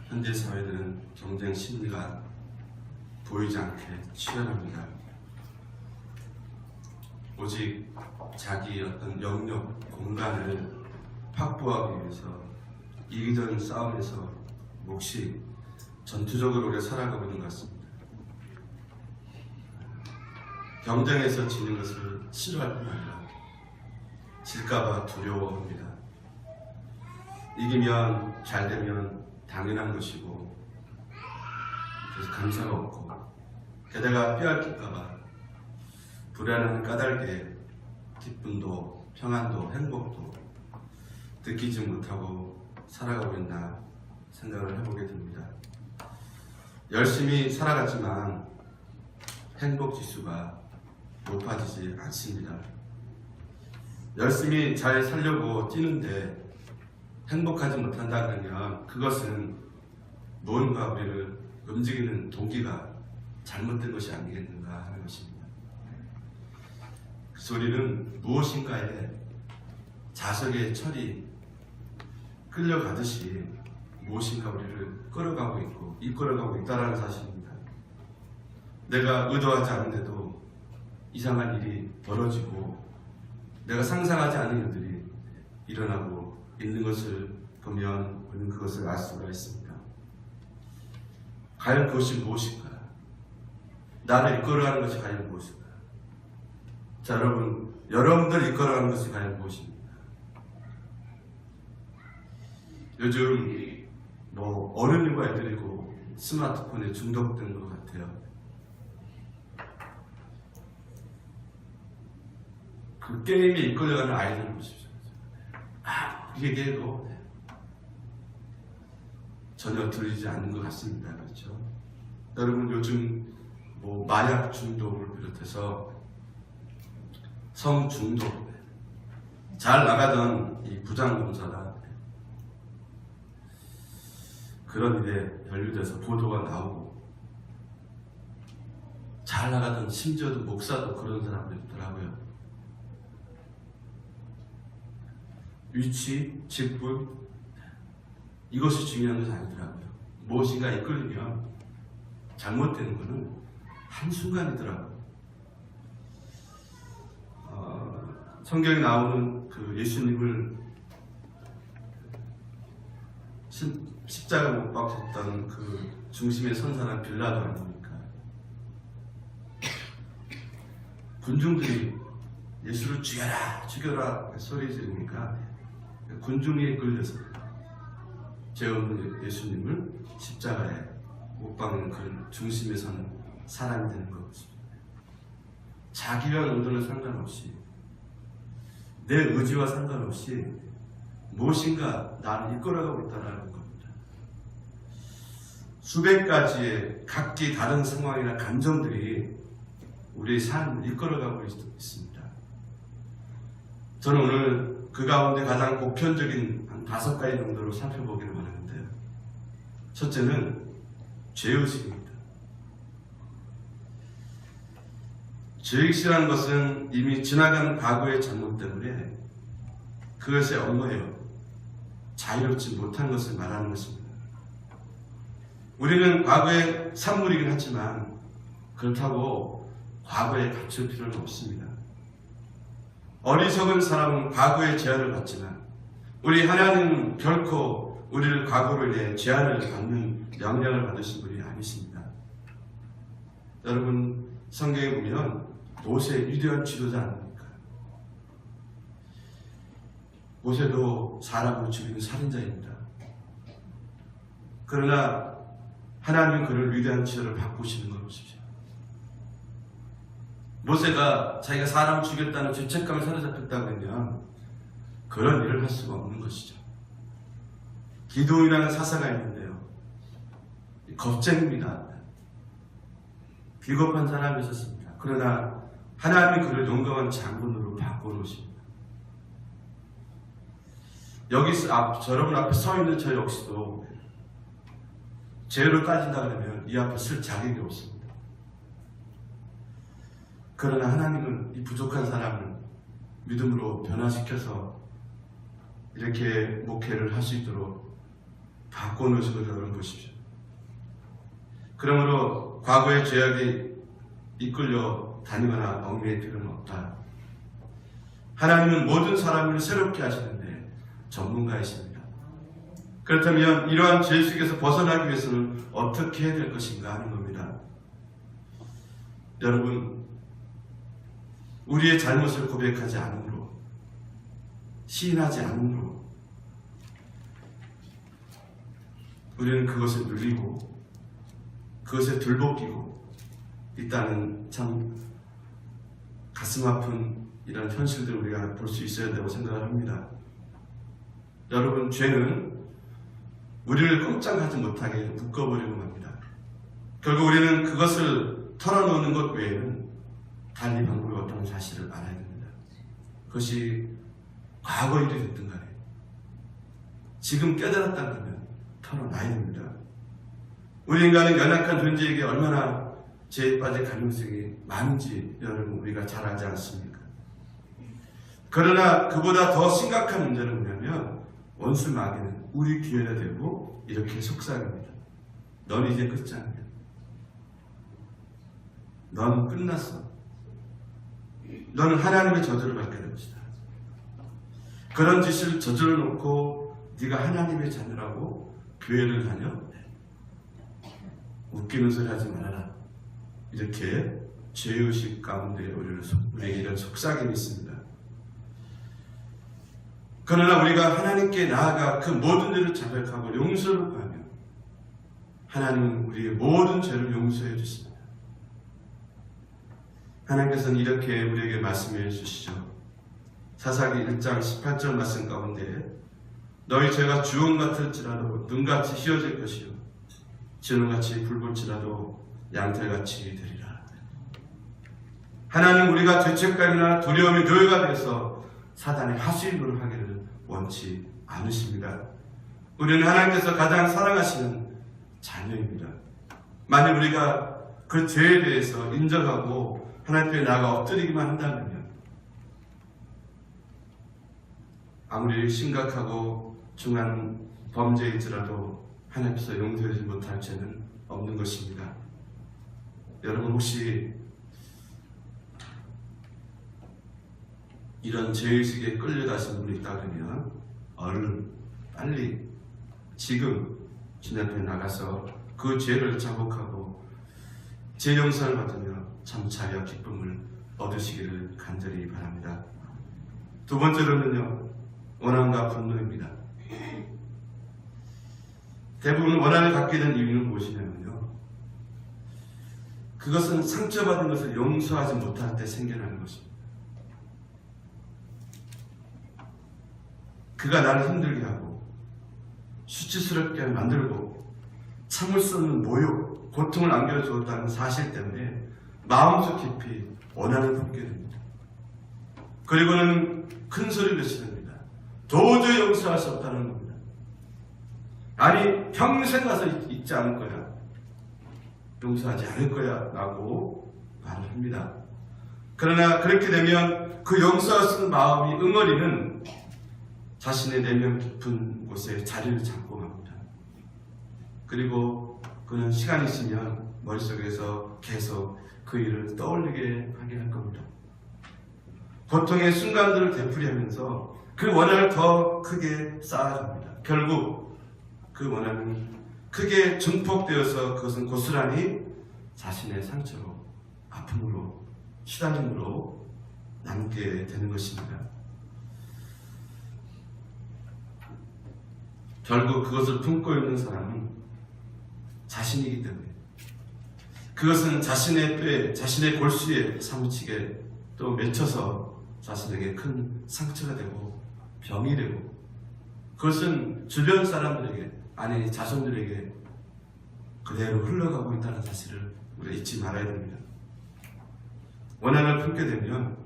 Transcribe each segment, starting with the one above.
현대 사회는 경쟁 심리가 보이지 않게 치열합니다. 오직 자기 어떤 영역, 공간을 확보하기 위해서 이기적인 싸움에서 몫이 전투적으로 오래 살아가고 있는 것 같습니다. 경쟁에서 지는 것을 싫어할 뿐 아니라 질까봐 두려워합니다. 이기면 잘되면 당연한 것이고 그래서 감사가 없고 게다가 빼앗길까봐 불안한 까닭에 기쁨도 평안도 행복도 느끼지 못하고 살아가고 있나 생각을 해보게 됩니다. 열심히 살아갔지만 행복지수가 높아지지 않습니다. 열심히 잘 살려고 뛰는데 행복하지 못한다 그러면 그것은 무언가 우리를 움직이는 동기가 잘못된 것이 아니겠는가 하는 것입니다. 그래서 우리는 무엇인가에 자석의 철이 끌려가듯이 무엇인가 우리를 끌어가고 있고 이끌어가고 있다는 사실입니다. 내가 의도하지 않은데도 이상한 일이 벌어지고 내가 상상하지 않은 일들이 일어나고 있는 것을 보면 우리는 그것을 알 수가 있습니다. 과연 그것이 무엇인가? 나를 이끌어가는 것이 과연 무엇인가? 자, 여러분들 이끌어가는 것이 과연 무엇입니까? 요즘 어른이고 애들이고 스마트폰에 중독된 것 같아요. 그 게임에 이끌려가는 아이들을 보십시오. 얘기해도 전혀 들리지 않는 것 같습니다. 그렇죠? 여러분 요즘 마약 중독을 비롯해서 성 중독, 잘 나가던 이 부장검사가 그런 일에 연루돼서 보도가 나오고 잘 나가던 심지어도 목사도 그런 사람들이 있더라고요. 위치, 직분 이것이 중요한 것이 아니더라고요. 무엇인가 이끌리면 잘못되는 것은 한순간이더라고요. 성경에 나오는 그 예수님을 십자가 못 박혔던 그 중심에 선 사람 빌라도 아닙니까? 군중들이 예수를 죽여라 죽여라 소리 지르니까 군중에 끌려서 죄 없는 예수님을 십자가에 못 박는 그 중심에 선 사람이 되는 것입니다. 자기와 의도는 상관없이 내 의지와 상관없이 무엇인가 나를 이끌어가고 있다는 겁니다. 수백 가지의 각기 다른 상황이나 감정들이 우리의 삶을 이끌어가고 있습니다. 저는 오늘 그 가운데 가장 보편적인 한 5가지 정도로 살펴보기를 원하는데요. 첫째는 죄의식입니다. 죄의식이라는 것은 이미 지나간 과거의 잘못 때문에 그것에 얽매여 자유롭지 못한 것을 말하는 것입니다. 우리는 과거의 산물이긴 하지만 그렇다고 과거에 갇힐 필요는 없습니다. 어리석은 사람은 과거의 제한을 받지만 우리 하나님은 결코 우리를 과거로 인해 제한을 받는 영향을 받으신 분이 아니십니다. 여러분 성경에 보면 모세 위대한 지도자 아닙니까? 모세도 사람을 죽이는 살인자입니다. 그러나 하나님은 그를 위대한 지도를 바꾸시는 걸 보십시오. 모세가 자기가 사람을 죽였다는 죄책감에 사로잡혔다고 하면 그런 일을 할 수가 없는 것이죠. 기도인이라는 사사가 있는데요. 겁쟁입니다. 비겁한 사람이었습니다. 그러나 하나님이 그를 용감한 장군으로 바꿔놓으십니다. 여기서 여러분 앞에 서 있는 저 역시도 죄로 따진다 그러면 이 앞에 쓸 자격이 없습니다. 그러나 하나님은 이 부족한 사람을 믿음으로 변화시켜서 이렇게 목회를 할 수 있도록 바꿔놓으신 걸 여러분 보십시오. 그러므로 과거의 죄악에 이끌려 다니거나 얽매일 필요는 없다. 하나님은 모든 사람을 새롭게 하시는데 전문가이십니다. 그렇다면 이러한 죄 속에서 벗어나기 위해서는 어떻게 해야 될 것인가 하는 겁니다. 여러분, 우리의 잘못을 고백하지 않음으로, 시인하지 않음으로 우리는 그것을 누리고 그것에 들볶이고 있다는 참 가슴 아픈 이런 현실들을 우리가 볼 수 있어야 된다고 생각을 합니다. 여러분, 죄는 우리를 꼼짝하지 못하게 묶어버리고 맙니다. 결국 우리는 그것을 털어놓는 것 외에는 달리 방법이 없다는 사실을 알아야 됩니다. 그것이 과거 일이 됐든 간에 지금 깨달았다면 털어놔야 됩니다. 우리 인간은 연약한 존재에게 얼마나 죄에 빠질 가능성이 많은지 여러분 우리가 잘 알지 않습니까? 그러나 그보다 더 심각한 문제는 뭐냐면 원수 마귀는 우리 뒤에다 대고 이렇게 속삭입니다. 넌 이제 끝장이야. 넌 끝났어. 너는 하나님의 저주를 받게 될 것이다. 그런 짓을 저질러 놓고 네가 하나님의 자녀라고 교회를 다녀? 웃기는 소리 하지 말아라. 이렇게 죄의식 가운데 우리에게 이런 속삭임이 있습니다. 그러나 우리가 하나님께 나아가 그 모든 죄를 자백하고 용서를 구하면 하나님은 우리의 모든 죄를 용서해 주십니다. 하나님께서는 이렇게 우리에게 말씀해 주시죠. 사사기 1장 18절 말씀 가운데 너희 죄가 주홍 같을지라도 눈같이 희어질 것이요 진홍같이 붉을지라도 양털같이 되리라. 하나님 우리가 죄책감이나 두려움이 노예가 되어서 사단의 하수인으로 하기를 원치 않으십니다. 우리는 하나님께서 가장 사랑하시는 자녀입니다. 만약 우리가 그 죄에 대해서 인정하고 하나님 앞에 나아가 엎드리기만 한다면 아무리 심각하고 중한 범죄일지라도 하나님께서 용서하지 못할 죄는 없는 것입니다. 여러분 혹시 이런 죄의식에 끌려다신 분이 있다 그러면 얼른 빨리 지금 주님 앞에 나가서 그 죄를 자복하고 죄 용서를 받으며 참 자유와 기쁨을 얻으시기를 간절히 바랍니다. 두 번째로는요, 원한과 분노입니다. 대부분 원한을 갖게 된 이유는 무엇이냐면요, 그것은 상처받은 것을 용서하지 못할 때 생겨나는 것입니다. 그가 나를 힘들게 하고 수치스럽게 만들고 참을 수 없는 모욕, 고통을 안겨주었다는 사실 때문에 마음속 깊이 원한을 품게 됩니다. 그리고는 큰 소리를 외치됩니다. 도저히 용서할 수 없다는 겁니다. 아니 평생 가서 잊지 않을 거야, 용서하지 않을 거야 라고 말을 합니다. 그러나 그렇게 되면 그 용서할 수 있는 마음이 응어리는 자신의 내면 깊은 곳에 자리를 잡고 맙니다. 그리고 그는 시간이 있으면 머릿속에서 계속 그 일을 떠올리게 하게 할 겁니다. 고통의 순간들을 되풀이하면서 그 원한을 더 크게 쌓아줍니다. 결국 그 원한은 크게 증폭되어서 그것은 고스란히 자신의 상처로, 아픔으로, 시달림으로 남게 되는 것입니다. 결국 그것을 품고 있는 사람은 자신이기 때문에 그것은 자신의 뼈에, 자신의 골수에 사무치게 또 맺혀서 자신에게 큰 상처가 되고 병이 되고 그것은 주변 사람들에게, 아니 자손들에게 그대로 흘러가고 있다는 사실을 우리가 잊지 말아야 됩니다. 원한을 품게 되면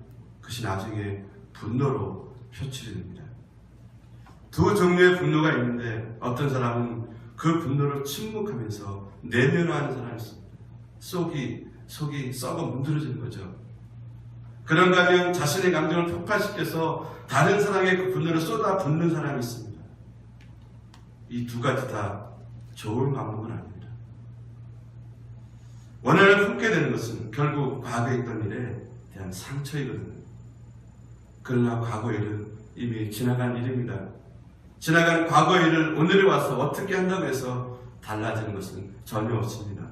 그것이 나중에 분노로 표출이 됩니다. 두 종류의 분노가 있는데 어떤 사람은 그 분노를 침묵하면서 내면화하는 사람이 있습니다. 속이 썩어 문드러지는 거죠. 그런가 하면 자신의 감정을 폭발시켜서 다른 사람의 그 분노를 쏟아 붓는 사람이 있습니다. 이 두 가지 다 좋은 방법은 아닙니다. 원한을 품게 되는 것은 결국 과거에 있던 일에 대한 상처이거든요. 그러나 과거의 일은 이미 지나간 일입니다. 지나간 과거의 일을 오늘에 와서 어떻게 한다고 해서 달라지는 것은 전혀 없습니다.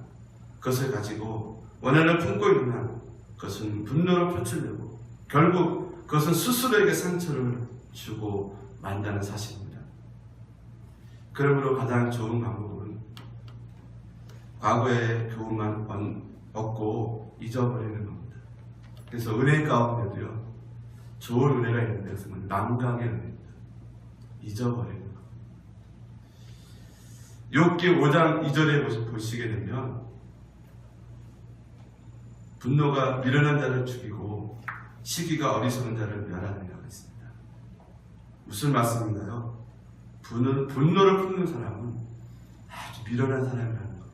그것을 가지고 원한을 품고 있는 한 그것은 분노로 표출되고 결국 그것은 스스로에게 상처를 주고 만다는 사실입니다. 그러므로 가장 좋은 방법은 과거의 교훈만 얻고 잊어버리는 겁니다. 그래서 은혜 가운데도요, 좋은 은혜가 있는데 그것은 남강의 은혜입니다. 잊어버리는 것. 욥기 5장 2절에 보시게 되면 분노가 미련한 자를 죽이고 시기가 어리석은 자를 멸하느니라고 했습니다. 무슨 말씀인가요? 분노를 품는 사람은 아주 미련한 사람이라는 것.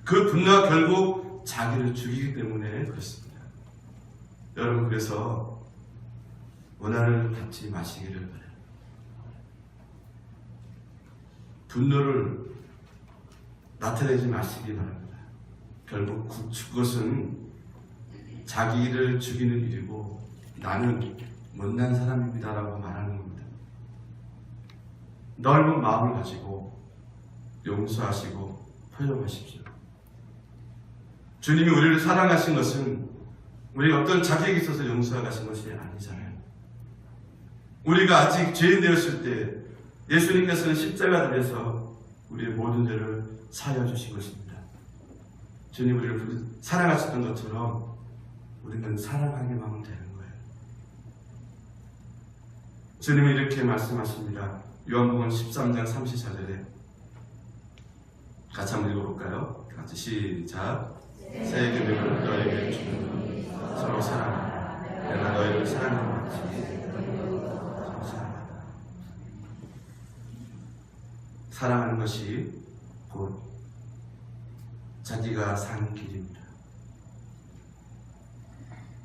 그 분노가 결국 자기를 죽이기 때문에 그렇습니다. 여러분, 그래서 원한을 갖지 마시기를 바랍니다. 분노를 나타내지 마시기 바랍니다. 결국 그것은 자기를 죽이는 일이고 나는 못난 사람입니다 라고 말하는 겁니다. 넓은 마음을 가지고 용서하시고 포용하십시오. 주님이 우리를 사랑하신 것은 우리 어떤 자격이 있어서 용서하신 것이 아니잖아요. 우리가 아직 죄인 되었을 때 예수님께서는 십자가에서 우리의 모든 죄를 사하여 주신 것입니다. 주님 우리를 사랑하셨던 것처럼 우리는 사랑하기만 하면 되는 거예요. 주님이 이렇게 말씀하십니다. 요한복음 13장 34절에 같이 한번 읽어볼까요? 같이 시작. 새 계명을 너에게 주노니 서로 사랑하라. 내가 너희를 사랑한 것 같이 서로 사랑하라. 사랑하는 것이 곧 자기가 사는 길입니다.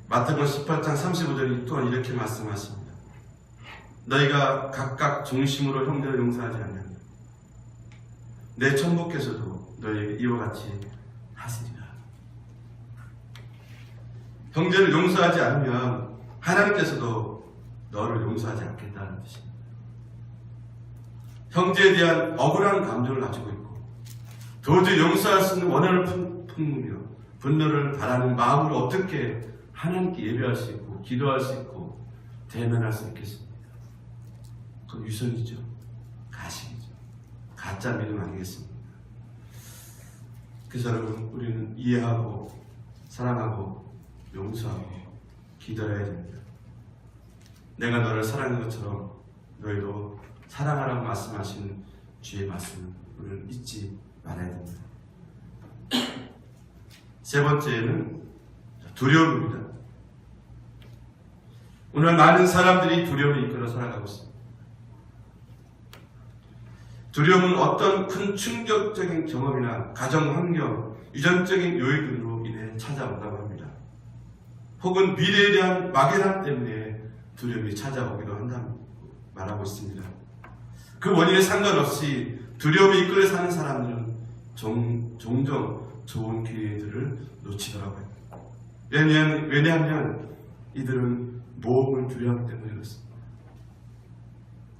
마태복음 18장 35절이 또한 이렇게 말씀하십니다. 너희가 각각 중심으로 형제를 용서하지 않으면 내 천부께서도 너희에게 이와 같이 하시리라. 형제를 용서하지 않으면 하나님께서도 너를 용서하지 않겠다는 뜻입니다. 형제에 대한 억울한 감정을 가지고 있고 도저히 용서할 수 있는 원한을 품으며 분노를 바라는 마음을 어떻게 하나님께 예배할 수 있고 기도할 수 있고 대면할 수 있겠습니까? 그건 유선이죠. 가식이죠. 가짜 믿음 아니겠습니까? 그래서 여러분, 우리는 이해하고 사랑하고 용서하고 기도해야 됩니다. 내가 너를 사랑하는 것처럼 너희도 사랑하라고 말씀하신 주의 말씀을 우리는 잊지 말아야 됩니다. 세 번째는 두려움입니다. 오늘 많은 사람들이 두려움을 이끌어 살아가고 있습니다. 두려움은 어떤 큰 충격적인 경험이나 가정 환경, 유전적인 요인으로 인해 찾아온다고 합니다. 혹은 미래에 대한 막연함 때문에 두려움이 찾아오기도 한다고 말하고 있습니다. 그 원인에 상관없이 두려움이 이끌어 사는 사람들은 종종 좋은 기회들을 놓치더라고요. 왜냐하면 이들은 모험을 두려워하기 때문에 그렇습니다.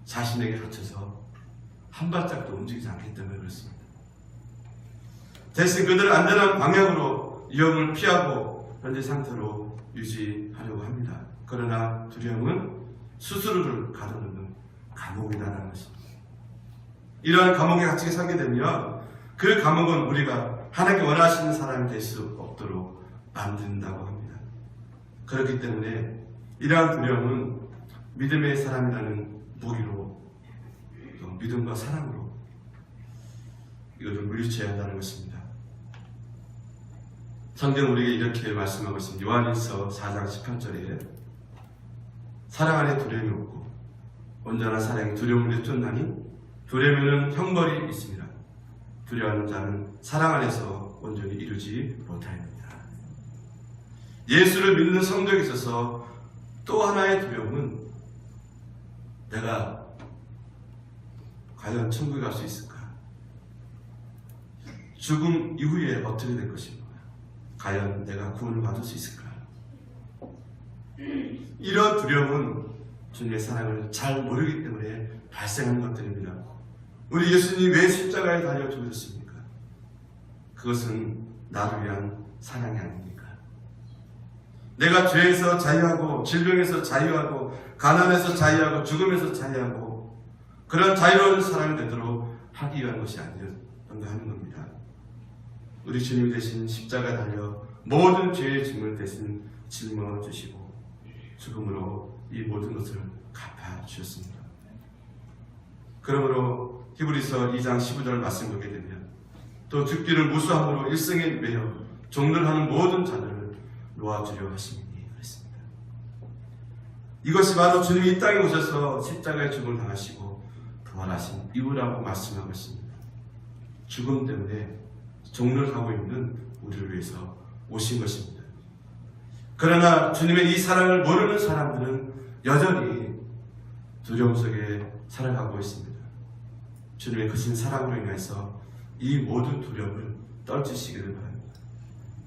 자신에게 갇혀서 한 발짝도 움직이지 않기 때문에 그렇습니다. 대신 그들은 안전한 방향으로 위험을 피하고 현재 상태로 유지하려고 합니다. 그러나 두려움은 스스로를 가둬놓는 감옥이라는 것입니다. 이러한 감옥에 갇히게 살게 되면 그 감옥은 우리가 하나님께 원하시는 사람이 될 수 없도록 만든다고 합니다. 그렇기 때문에 이러한 두려움은 믿음의 사람이라는 무기로 또 믿음과 사랑으로 이것을 물리쳐야 한다는 것입니다. 성경 우리에게 이렇게 말씀하고 있습니다. 요한일서 4장 18절에 사랑 안에 두려움이 없고 온전한 사랑이 두려움을 쫓나니 두려움에는 형벌이 있습니다. 두려워하는 자는 사랑 안에서 온전히 이루지 못하였느니라. 예수를 믿는 성도에 있어서 또 하나의 두려움은 내가 과연 천국에 갈 수 있을까? 죽음 이후에 어떻게 될 것인가? 과연 내가 구원을 받을 수 있을까? 이런 두려움은 주님의 사랑을 잘 모르기 때문에 발생하는 것들입니다. 우리 예수님이 왜 십자가에 달려 죽으셨습니까? 그것은 나를 위한 사랑이 아닙니까? 내가 죄에서 자유하고 질병에서 자유하고 가난에서 자유하고 죽음에서 자유하고 그런 자유로운 사랑을 되도록 하기 위한 것이 아니었던가 하는 겁니다. 우리 주님 대신 십자가 달려 모든 죄의 짐을 대신 짊어 주시고 죽음으로 이 모든 것을 갚아 주셨습니다. 그러므로 히브리서 2장 15절 말씀 보게 되면 또 죽기를 무수함으로 일생에 매여 종를 하는 모든 자들을 놓아주려 하시니 그랬습니다. 이것이 바로 주님이 이 땅에 오셔서 십자가의 죽음을 당하시고 부활하신 이유라고 말씀하고 있습니다. 죽음 때문에 종를 하고 있는 우리를 위해서 오신 것입니다. 그러나 주님의 이 사랑을 모르는 사람들은 여전히 두려움 속에 살아가고 있습니다. 주님의 크신 사랑으로 인해서 이 모든 두려움을 떨치시기를 바랍니다.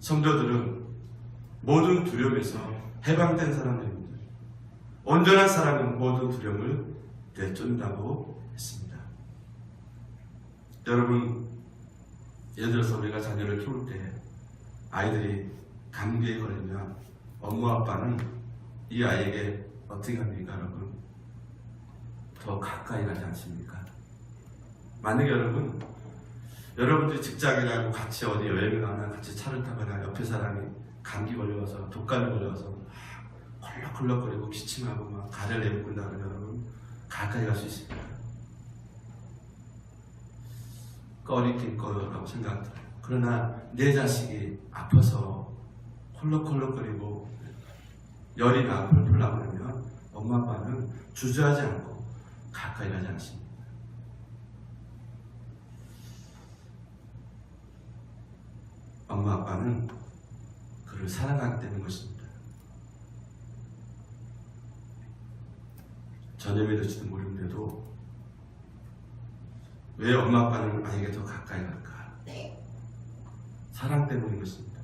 성도들은 모든 두려움에서 해방된 사람들입니다. 온전한 사랑은 모든 두려움을 내쫓는다고 했습니다. 여러분, 예를 들어서 우리가 자녀를 키울 때 아이들이 감기에 걸리면 엄마 아빠는 이 아이에게 어떻게 합니까, 여러분? 더 가까이 가지 않습니까? 만약에 여러분들이 직장이라고 같이 어디 여행을 가거나 같이 차를 타거나 옆에 사람이 감기 걸려서 독감에 걸려서 콜록콜록거리고 기침하고 막 가래를 내뱉는다 그러면 여러분 가까이 갈 수 있습니다. 꺼리낄 거라고 생각들어요. 그러나 내 자식이 아파서 콜록콜록거리고 열이 나 펄펄 나오면 엄마 아빠는 주저하지 않고 가까이 가지 않습니다. 엄마 아빠는 그를 사랑하기 때문인 것입니다. 전염이 될지도 모르는데도 왜 엄마 아빠는 아이에게 더 가까이 갈까? 사랑 때문인 것입니다.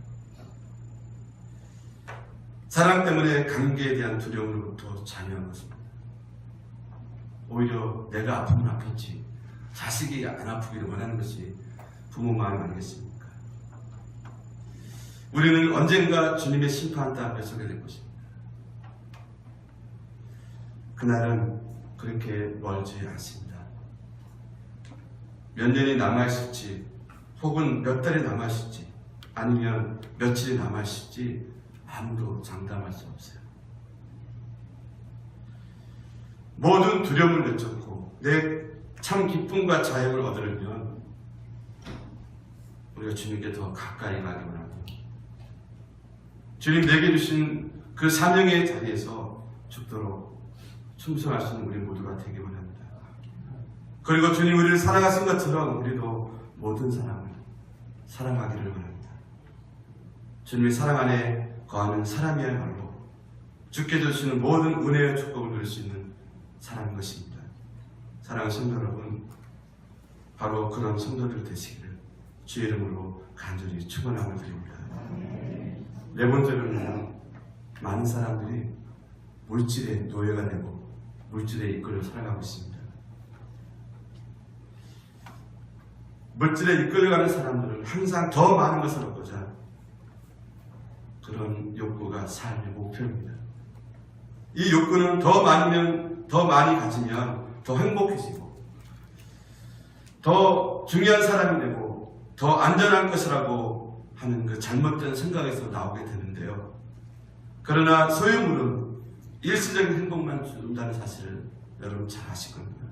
사랑 때문에 감기에 대한 두려움으로부터 자유한 것입니다. 오히려 내가 아프면 아팠지 자식이 안 아프기를 원하는 것이 부모 마음 아니겠습니까? 우리는 언젠가 주님의 심판대 앞에 서게 될 것입니다. 그날은 그렇게 멀지 않습니다. 몇 년이 남아있을지 혹은 몇 달이 남아있을지 아니면 며칠이 남아있을지 아무도 장담할 수 없어요. 모든 두려움을 내쫓고 내 참 기쁨과 자유를 얻으려면 우리가 주님께 더 가까이 가기 원합니다. 주님 내게 주신 그 사명의 자리에서 죽도록 충성할 수 있는 우리 모두가 되기 원합니다. 그리고 주님 우리를 사랑하신 것처럼 우리도 모든 사람을 사랑하기를 원합니다. 주님의 사랑 안에 거하는 사람이야말로 주께 주시는 모든 은혜와 축복을 누릴 수 있는 사람인 것입니다. 사랑하는 성도 여러분, 바로 그런 성도들 되시기를 주의 이름으로 간절히 축원함을 드립니다. 네 번째로는 많은 사람들이 물질의 노예가 되고 물질에 이끌려 살아가고 있습니다. 물질에 이끌려가는 사람들은 항상 더 많은 것을 얻고자 그런 욕구가 삶의 목표입니다. 이 욕구는 더 많이 가지면 더 행복해지고 더 중요한 사람이 되고 더 안전한 것이라고 하는 그 잘못된 생각에서 나오게 되는데요. 그러나 소유물은 일시적인 행복만 준다는 사실을 여러분 잘 아실 겁니다.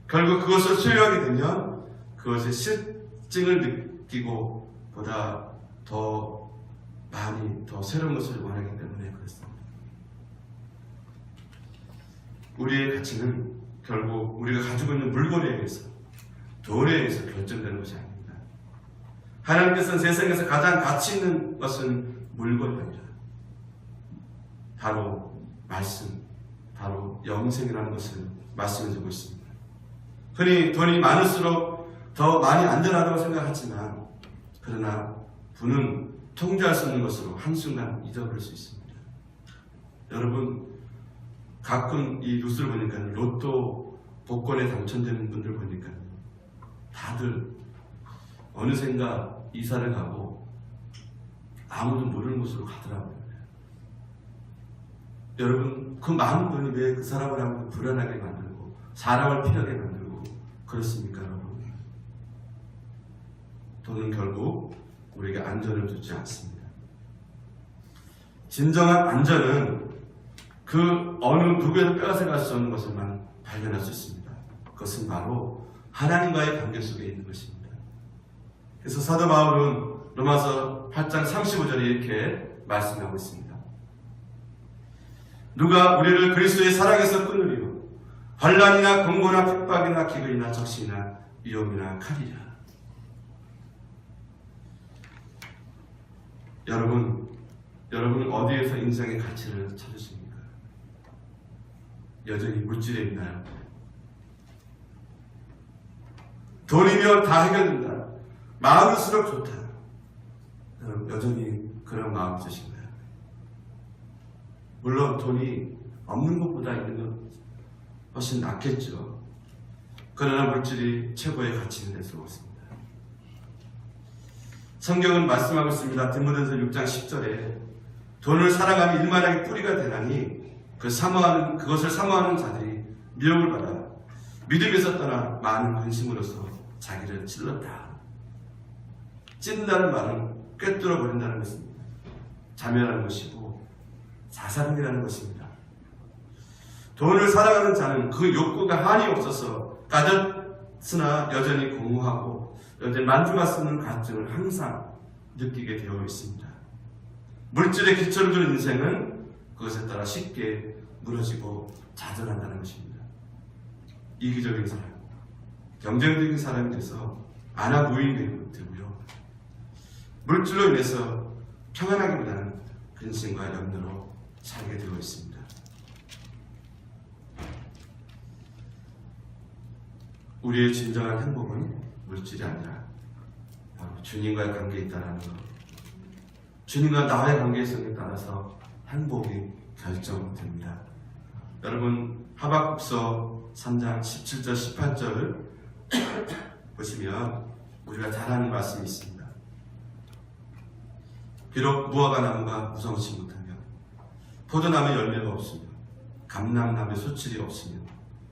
결국 그것을 소유하게 되면 그것의 실증을 느끼고 보다 더 많이 더 새로운 것을 원하기 때문에 그렇습니다. 우리의 가치는 결국 우리가 가지고 있는 물건에 의해서 돈에 의해서 결정되는 것이 아닙니다. 하나님께서는 세상에서 가장 가치 있는 것은 물건이 아니라 바로 말씀, 바로 영생이라는 것을 말씀해주고 있습니다. 흔히 돈이 많을수록 더 많이 안전하다고 생각하지만 그러나 부는 통제할 수 없는 것으로 한순간 잊어버릴 수 있습니다. 여러분 가끔 이 뉴스를 보니까 로또 복권에 당첨되는 분들 보니까 다들 어느샌가 이사를 가고 아무도 모르는 곳으로 가더라고요. 여러분 그 많은 돈이 왜 그 사람을 한번 불안하게 만들고 사람을 피하게 만들고 그렇습니까? 여러분 돈은 결국 우리에게 안전을 주지 않습니다. 진정한 안전은 그 어느 누구에도 빼앗아갈 수 없는 것을만 발견할 수 있습니다. 그것은 바로 하나님과의 관계 속에 있는 것입니다. 그래서 사도 바울은 로마서 8장 35절에 이렇게 말씀하고 있습니다. 누가 우리를 그리스도의 사랑에서 끊으리요 환난이나 공고나 핍박이나 기근이나 적신이나 위험이나 칼이라. 여러분 어디에서 인생의 가치를 찾으십니까? 여전히 물질에 있나요? 돈이면 다 해결된다. 마음일수록 좋다. 여러분 여전히 그런 마음 있으신가요? 물론 돈이 없는 것보다 있는 것 훨씬 낫겠죠. 그러나 물질이 최고의 가치는 될 수 없습니다. 성경은 말씀하고 있습니다. 디모데전서 6장 10절에 돈을 사랑하면 일만하게 뿌리가 되나니 그것을 사모하는 자들이 미혹을 받아 믿음에서 떠나 많은 근심으로서 자기를 찔렀다. 찢는다는 말은 꿰뚫어 버린다는 것입니다. 자멸하는 것이고 자살이라는 것입니다. 돈을 사랑하는 자는 그 욕구가 한이 없어서 가졌으나 여전히 공허하고 여전히 만족할 수 없는 갈증을 항상 느끼게 되어 있습니다. 물질의 기초를 두는 인생은 그것에 따라 쉽게 무너지고 좌절한다는 것입니다. 이기적인 사람, 경쟁적인 사람이 돼서 안하무인이 되고요. 물질로 인해서 평안하기보다는 근심과 염려로 살게 되어 있습니다. 우리의 진정한 행복은 물질이 아니라 바로 주님과의 관계에 있다는 것. 주님과 나의 관계성에 따라서 행복이 결정됩니다. 여러분 하박국서 3장 17절 18절 보시면 우리가 잘 아는 말씀이 있습니다. 비록 무화과 나무가 무성치 못하며 포도나무 열매가 없으며 감람나무에 소출이 없으며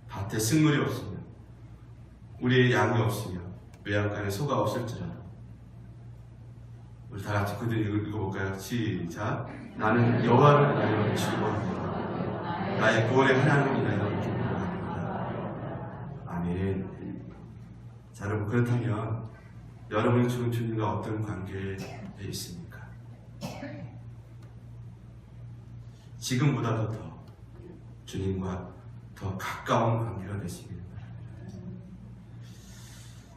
밭에 식물이 없으며 우리의 양이 없으며 외양간에 소가 없을지라도 우리 다 같이 그들 읽어볼까요? 시작. 나는 여호와를 인하여 즐거워하노라. 나의 구원의 하나님을 인하여 기뻐하노라. 아멘. 자, 여러분 그렇다면 여러분이 지금 주님과 어떤 관계에 있습니까? 지금보다도 더 주님과 더 가까운 관계가 되시길 바랍니다.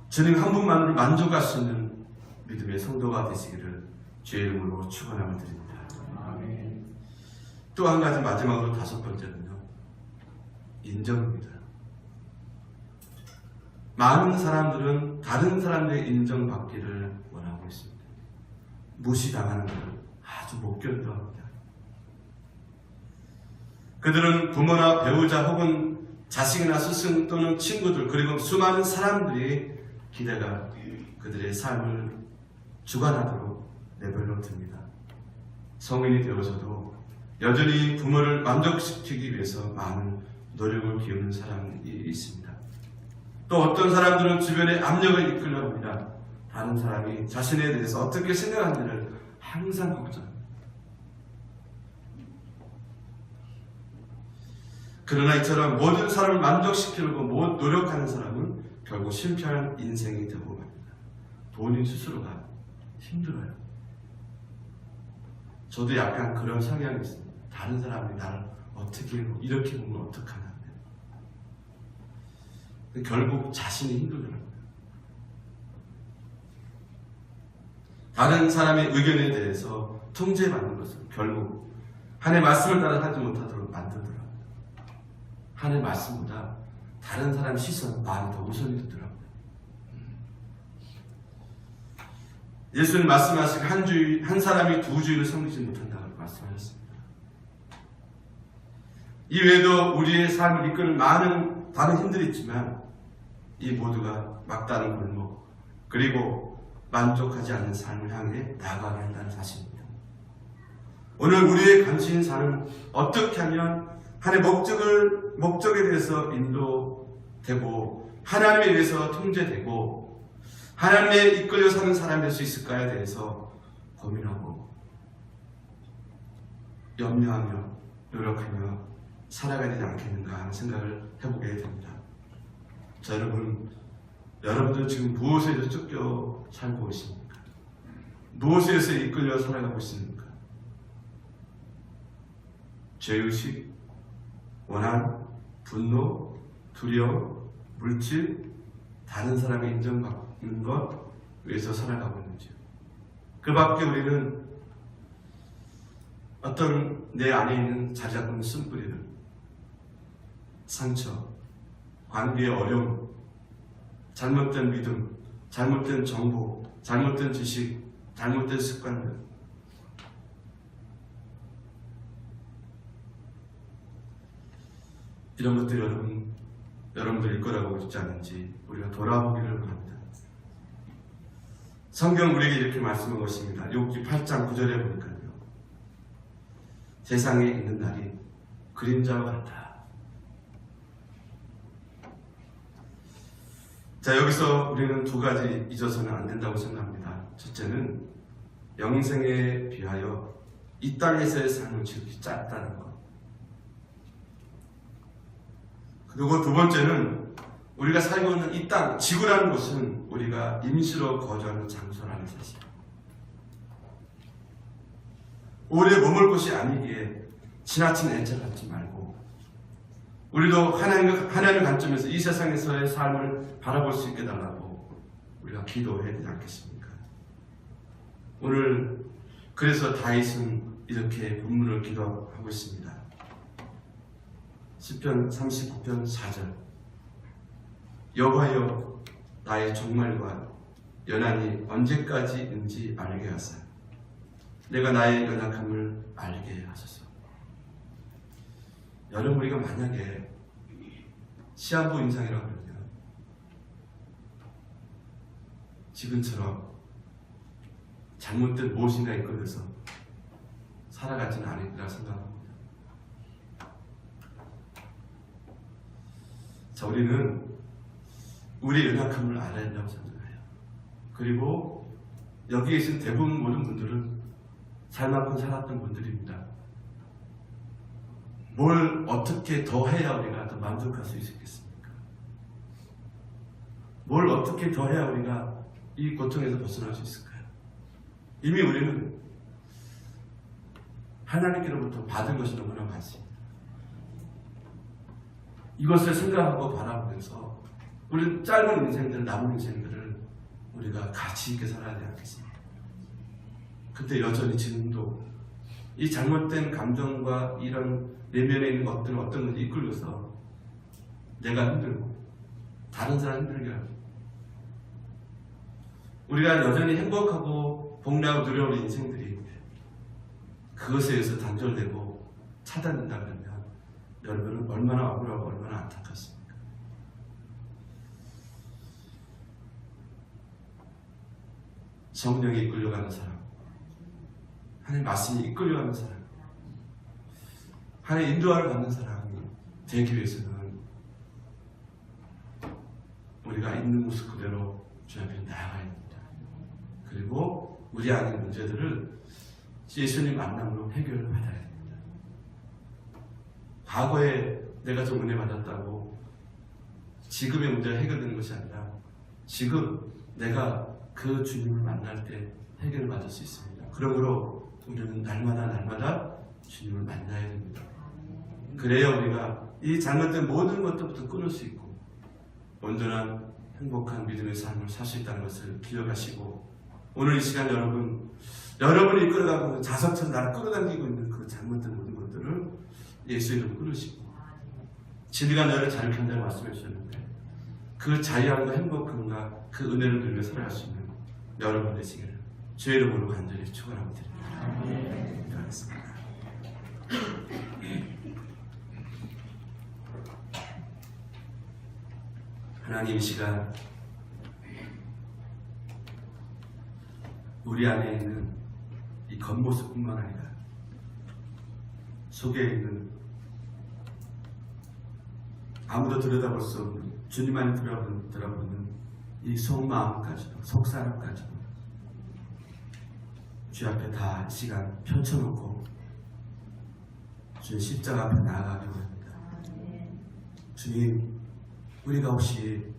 주님 한 분만으로 만족할 수 있는 믿음의 성도가 되시기를 주의 이름으로 축원함을 드립니다. 또 한 가지 마지막으로 다섯 번째는요. 인정입니다. 많은 사람들은 다른 사람들의 인정받기를 원하고 있습니다. 무시당하는 것을 아주 못 견뎌합니다. 그들은 부모나 배우자 혹은 자식이나 스승 또는 친구들 그리고 수많은 사람들이 기대가 그들의 삶을 주관하도록 내버려 둡니다. 성인이 되어서도 여전히 부모를 만족시키기 위해서 많은 노력을 기울이는 사람이 있습니다. 또 어떤 사람들은 주변의 압력을 이끌려 합니다. 다른 사람이 자신에 대해서 어떻게 생각하는지를 항상 걱정합니다. 그러나 이처럼 모든 사람을 만족시키려고 노력하는 사람은 결국 실패한 인생이 되고 맙니다. 본인 스스로가 힘들어요. 저도 약간 그런 성향이 있습니다. 다른 사람이 나를 어떻게 이렇게 보면 어떡하나. 결국 자신이 힘들더라고요. 다른 사람의 의견에 대해서 통제받는 것은 결국 하나님의 말씀을 따라 하지 못하도록 만들더라고요. 하나님의 말씀보다 다른 사람의 시선, 말이 더 우선이 되더라고요. 예수님 말씀하신 한 사람이 두 주인을 섬기지 못한다고 말씀하셨습니다. 이외에도 우리의 삶을 이끄는 많은 다른 힘들이 있지만 이 모두가 막다른 골목 그리고 만족하지 않는 삶을 향해 나아가게 한다는 사실입니다. 오늘 우리의 간신히 삶은 어떻게 하면 하나님의 목적에 대해서 인도되고 하나님에 의해서 통제되고 하나님에 이끌려 사는 사람이 될 수 있을까에 대해서 고민하고 염려하며 노력하며 살아가야 되지 않겠는가 하는 생각을 해보게 됩니다. 자, 여러분들 지금 무엇에서 쫓겨 살고 계십니까? 무엇에서 이끌려 살아가고 있습니까? 죄의식, 원한, 분노, 두려움, 물질, 다른 사람의 인정받는 것 위해서 살아가고 있는지요? 그 밖에 우리는 어떤 내 안에 있는 자리 잡고 있는 쓴뿌리들, 상처, 관계의 어려움, 잘못된 믿음, 잘못된 정보, 잘못된 지식, 잘못된 습관들, 이런 것들이 여러분들 일거라고 있지 않은지 우리가 돌아보기를 바랍니다. 성경 우리에게 이렇게 말씀한 것입니다. 욥기 8장 9절에 보니까요. 세상에 있는 날이 그림자와 같다. 자, 여기서 우리는 두 가지 잊어서는 안 된다고 생각합니다. 첫째는 영생에 비하여 이 땅에서의 삶은 지극히 짧다는 것. 그리고 두 번째는 우리가 살고 있는 이 땅, 지구라는 곳은 우리가 임시로 거주하는 장소라는 사실. 오래 머물 곳이 아니기에 지나친 애착 갖지 말고 우리도 하나님의 관점에서 이 세상에서의 삶을 바라볼 수 있게 달라고 우리가 기도해야 되지 않겠습니까? 오늘 그래서 다윗은 이렇게 본문을 기도하고 있습니다. 시편 39편 4절 여호와여 나의 종말과 연한이 언제까지인지 알게 하사 내가 나의 연약함을 알게 하소서. 여러분, 우리가 만약에 시한부 인상이라고 그러면 지금처럼 잘못된 무엇인가 이끌려서 살아가지는 않으리라 생각합니다. 자, 우리는 우리의 연약함을 알아야 된다고 생각해요. 그리고 여기에 계신 대부분 모든 분들은 살만큼 살았던 분들입니다. 뭘 어떻게 더 해야 우리가 더 만족할 수 있겠습니까? 뭘 어떻게 더 해야 우리가 이 고통에서 벗어날 수 있을까요? 이미 우리는 하나님께로부터 받은 것이 너무나 많습니다. 이것을 생각하고 바라보면서 우리 짧은 인생들, 남은 인생들을 우리가 가치 있게 살아야 되지 않겠습니까? 그때 여전히 지금도 이 잘못된 감정과 이런 내면에 있는 것들은 어떤 것이 이끌려서 내가 힘들고 다른 사람 힘들게 하고 우리가 여전히 행복하고 복리하고 누려오는 인생들이 그것에 의해서 단절되고 차단된다 그러면 여러분은 얼마나 억울하고 얼마나 안타깝습니까? 성령이 이끌려가는 사람, 하나님 말씀이 이끌려가는 사람, 하나님 인도함을 받는 사람이 되기 위해서는 우리가 있는 모습 그대로 주 앞에 나아가야 됩니다. 그리고 우리 안의 문제들을 예수님 만남으로 해결을 받아야 됩니다. 과거에 내가 좀 은혜 받았다고 지금의 문제가 해결되는 것이 아니라 지금 내가 그 주님을 만날 때 해결을 받을 수 있습니다. 그러므로 우리는 날마다 주님을 만나야 됩니다. 그래야 우리가 이 잘못된 모든 것들부터 끊을 수 있고 온전한 행복한 믿음의 삶을 살 수 있다는 것을 기억하시고 오늘 이 시간 여러분이 이끌어가고 있는 자석처럼 나를 끌어당기고 있는 그 잘못된 모든 것들을 예수 이름으로 끊으시고 진리가 너를 자유케 한다고 말씀해 주셨는데 그 자유함과 행복함과 그 은혜를 누리며 살아갈 수 있는 여러분 되시기를 주의 이름으로 간절히 축원하고 드립니다. 기도하겠습니다. 하나님, 이 시간 우리 안에 있는 이 겉모습뿐만 아니라 속에 있는 아무도 들여다볼 수 없는 주님만이 들어보는 이 속마음까지도 속사람까지도 주 앞에 다 이 시간 펼쳐놓고 주님 십자가 앞에 나아가려고 합니다. 주님, 우리가 혹시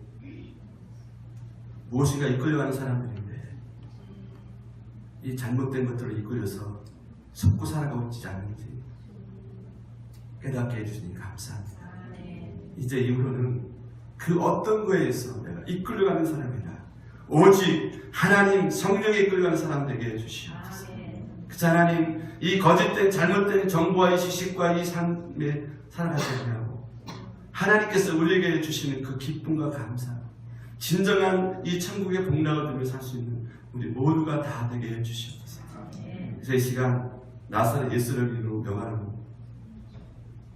무엇인가 이끌려가는 사람들인데 이 잘못된 것들을 이끌려서 속고 살아가고 있지 않는지 깨닫게 해주시니 감사합니다. 이제 이후로는 그 어떤 거에 있어 내가 이끌려가는 사람이라 오직 하나님 성령에 이끌려가는 사람 되게 해주시옵소서. 그 하나님, 이 거짓된 잘못된 정보와 이 지식과 이 삶에 살아가지 않냐고 하나님께서 우리에게 주시는 그 기쁨과 감사, 진정한 이 천국의 복락을 누리며 살 수 있는 우리 모두가 다 되게 해주시옵소서. 그래서 이 시간 나사렛 예수를 이루고 명하는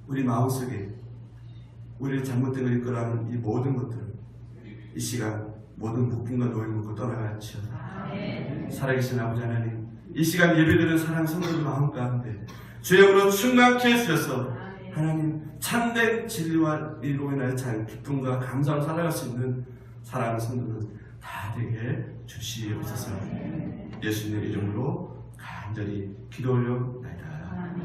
우리 마음속에 우리를 잘못된 걸 이끌어가는 이 모든 것들을 이 시간 모든 복분과 노임을 먹고 떠나갈지어다. 살아계신 아버지 하나님, 이 시간 예배드리는 사랑 성도들 마음 가운데 주의 영으로 충만케 해주셔서 하나님 참된 진리와 이로 인하여 잘 기쁨과 감사로 살아갈 수 있는 사랑하는 성도들 다 되게 주시옵소서. 예수님의 이름으로 간절히 기도 올려나이다.